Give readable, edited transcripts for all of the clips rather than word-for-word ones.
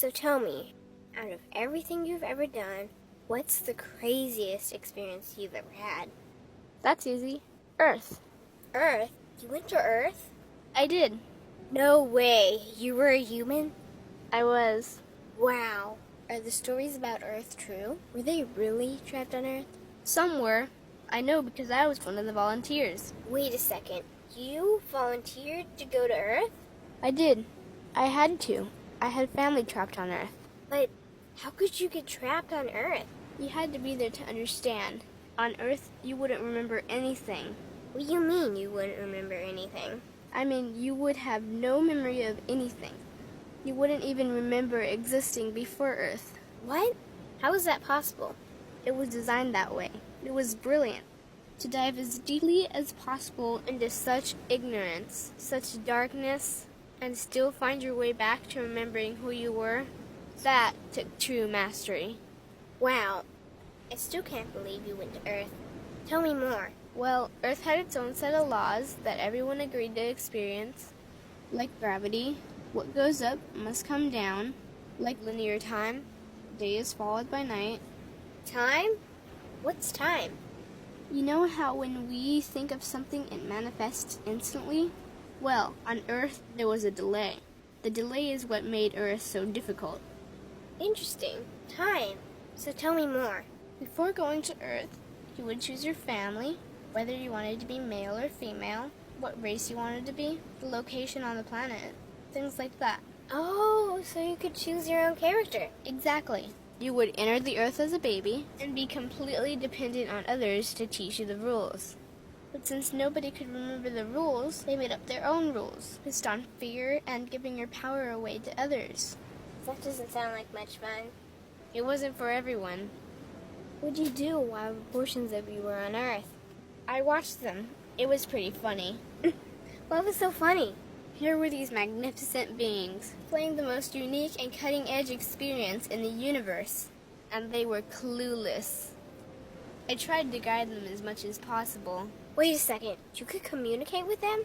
So tell me, out of everything you've ever done, what's the craziest experience you've ever had? That's easy. Earth. Earth? You went to Earth? I did. No way. You were a human? I was. Wow. Are the stories about Earth true? Were they really trapped on Earth? Some were. I know because I was one of the volunteers. Wait a second. You volunteered to go to Earth? I did. I had to. I had family trapped on Earth. But how could you get trapped on Earth? You had to be there to understand. On Earth, you wouldn't remember anything. What do you mean you wouldn't remember anything? I mean, you would have no memory of anything. You wouldn't even remember existing before Earth. What? How is that possible? It was designed that way. It was brilliant. To dive as deeply as possible into such ignorance, such darkness, and still find your way back to remembering who you were, that took true mastery. Wow. I still can't believe you went to Earth. Tell me more. Well, Earth had its own set of laws that everyone agreed to experience, like gravity. What goes up must come down, like linear time. Day is followed by night. Time? What's time? You know how when we think of something, it manifests instantly? Well, on Earth, there was a delay. The delay is what made Earth so difficult. Interesting. Time. So tell me more. Before going to Earth, you would choose your family, whether you wanted to be male or female, what race you wanted to be, the location on the planet, things like that. Oh, so you could choose your own character. Exactly. You would enter the Earth as a baby and be completely dependent on others to teach you the rules. But since nobody could remember the rules, they made up their own rules, based on fear and giving your power away to others. That doesn't sound like much fun. It wasn't for everyone. What'd you do while portions of you were on Earth? I watched them. It was pretty funny. What was so funny? Here were these magnificent beings, playing the most unique and cutting-edge experience in the universe, and they were clueless. I tried to guide them as much as possible. Wait a second. You could communicate with them?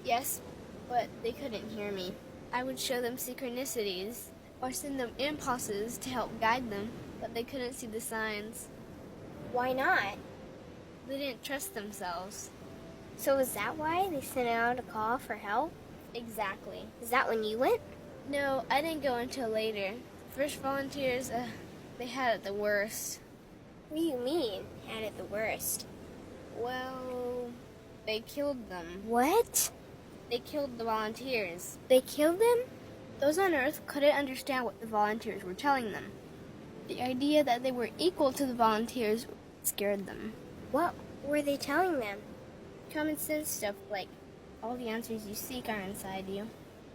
Yes, but they couldn't hear me. I would show them synchronicities, or send them impulses to help guide them, but they couldn't see the signs. Why not? They didn't trust themselves. So is that why they sent out a call for help? Exactly. Is that when you went? No, I didn't go until later. First volunteers, they had it the worst. What do you mean, had it the worst? Well, they killed them. What? They killed the volunteers. They killed them? Those on Earth couldn't understand what the volunteers were telling them. The idea that they were equal to the volunteers scared them. What were they telling them? Common sense stuff like, all the answers you seek are inside you.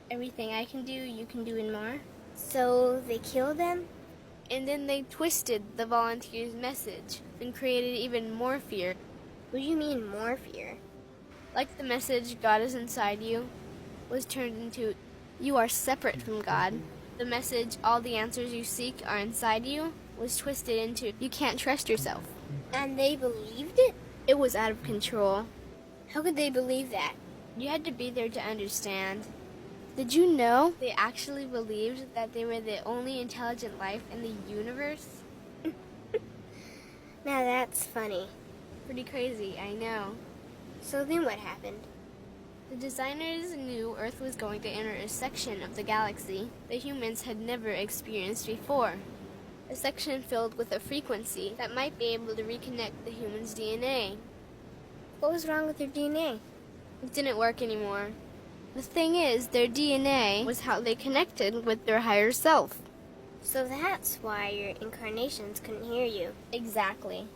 Everything I can do, you can do and more. So they killed them? And then they twisted the volunteers' message and created even more fear. What do you mean more fear? Like the message, God is inside you, was turned into, you are separate from God. The message, all the answers you seek are inside you, was twisted into, you can't trust yourself. And they believed it? It was out of control. How could they believe that? You had to be there to understand. Did you know they actually believed that they were the only intelligent life in the universe? Now that's funny. Pretty crazy, I know. So then what happened? The designers knew Earth was going to enter a section of the galaxy that humans had never experienced before. A section filled with a frequency that might be able to reconnect the human's DNA. What was wrong with their DNA? It didn't work anymore. The thing is, their DNA was how they connected with their higher self. So that's why your incarnations couldn't hear you. Exactly.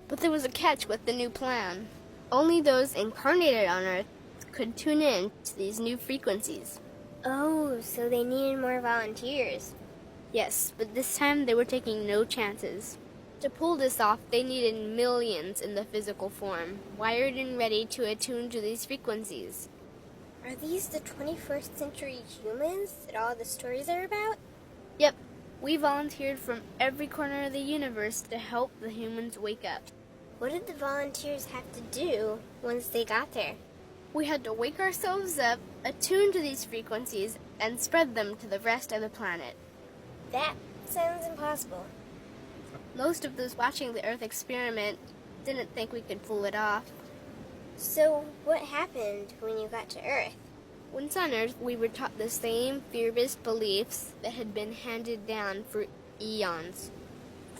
But there was a catch with the new plan. Only those incarnated on Earth could tune in to these new frequencies. Oh, so they needed more volunteers. Yes, but this time they were taking no chances. To pull this off, they needed millions in the physical form, wired and ready to attune to these frequencies. Are these the 21st century humans that all the stories are about? Yep, we volunteered from every corner of the universe to help the humans wake up. What did the volunteers have to do once they got there? We had to wake ourselves up, attune to these frequencies, and spread them to the rest of the planet. That sounds impossible. Most of those watching the Earth experiment didn't think we could pull it off. So, what happened when you got to Earth? Once on Earth, we were taught the same fear-based beliefs that had been handed down for eons.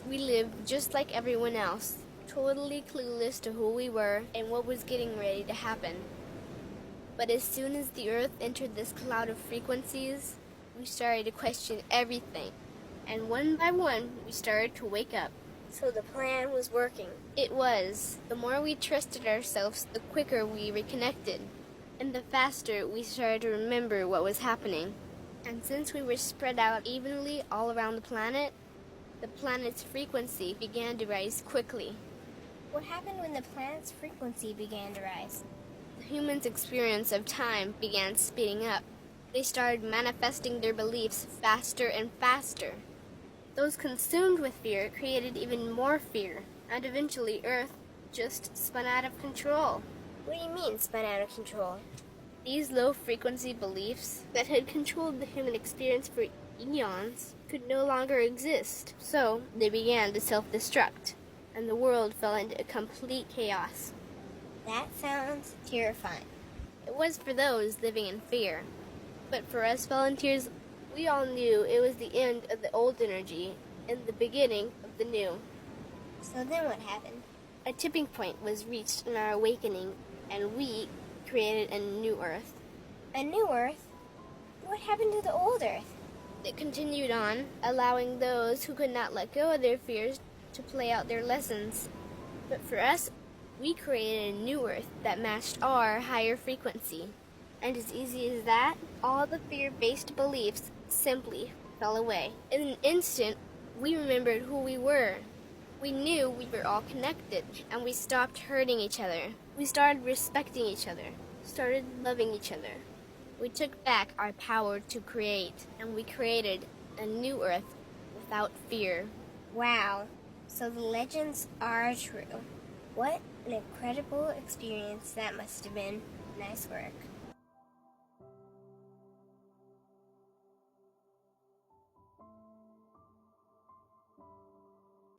We lived just like everyone else, totally clueless to who we were and what was getting ready to happen. But as soon as the Earth entered this cloud of frequencies, we started to question everything. And one by one, we started to wake up. So the plan was working. It was. The more we trusted ourselves, the quicker we reconnected. And the faster we started to remember what was happening. And since we were spread out evenly all around the planet's frequency began to rise quickly. What happened when the planet's frequency began to rise? The humans' experience of time began speeding up. They started manifesting their beliefs faster and faster. Those consumed with fear created even more fear, and eventually Earth just spun out of control. What do you mean, spun out of control? These low-frequency beliefs that had controlled the human experience for eons could no longer exist, so they began to self-destruct, and the world fell into complete chaos. That sounds terrifying. It was for those living in fear, but for us volunteers, we all knew it was the end of the old energy and the beginning of the new. So then what happened? A tipping point was reached in our awakening, and we created a new Earth. A new Earth? What happened to the old Earth? It continued on, allowing those who could not let go of their fears to play out their lessons. But for us, we created a new Earth that matched our higher frequency. And as easy as that, all the fear-based beliefs simply fell away. In an instant, we remembered who we were. We knew we were all connected, and we stopped hurting each other. We started respecting each other, started loving each other. We took back our power to create, and we created a new Earth without fear. Wow, so the legends are true. What an incredible experience that must have been. Nice work.